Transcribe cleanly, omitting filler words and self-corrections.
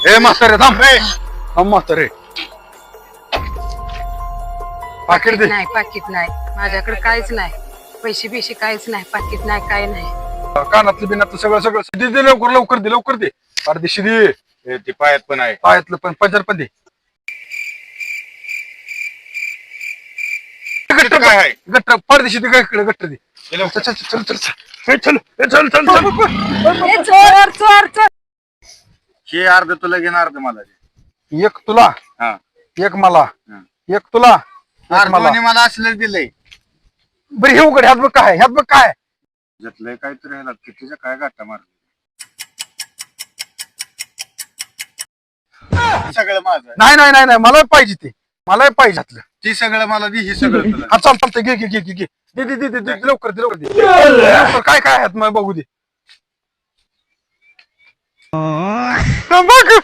ए म्हातारे थांब म्हातारे पाकिट दे. नाही पाकिट नाही माझ्याकडे काहीच नाही. पैसे बिशे काहीच नाही. पाकिट नाही काय नाही. कानातलं बिनातलं सगळं सगळं दे लवकर लवकर दे लवकर दे. अर्धीशी दे. ते पायात पण आहे. पायातलं पण पंजर पण दे. गट्टर काय आहे? गट्टर परदेशी दे इकडे गट्टर दे. चल चल चल चल चल चल चल चल चोर चोर चोर. हे अर्ध तुला घेणार अर्ध मला दे. एक तुला हा एक मला हा. एक तुला एक मला. अर्धने मला असलं दिलंय. बरं हे उघड ह्यात बघ काय ह्यात बघ काय घेतलंय काहीतरी ह्याला कितीच्या काय गाठा मारला. सगळं माझं आहे. नाही नाही नाही नाही मला पाहिजे ते मला पाहिजे ह्यातलं. ती सगळं मला दे. हे सगळं तुला हा चाल चालतंय घे घे घे घे घे दे दे दे दे दे लवकर दे लवकर दे लवकर. काय काय आहेत मग बघू दे. बघ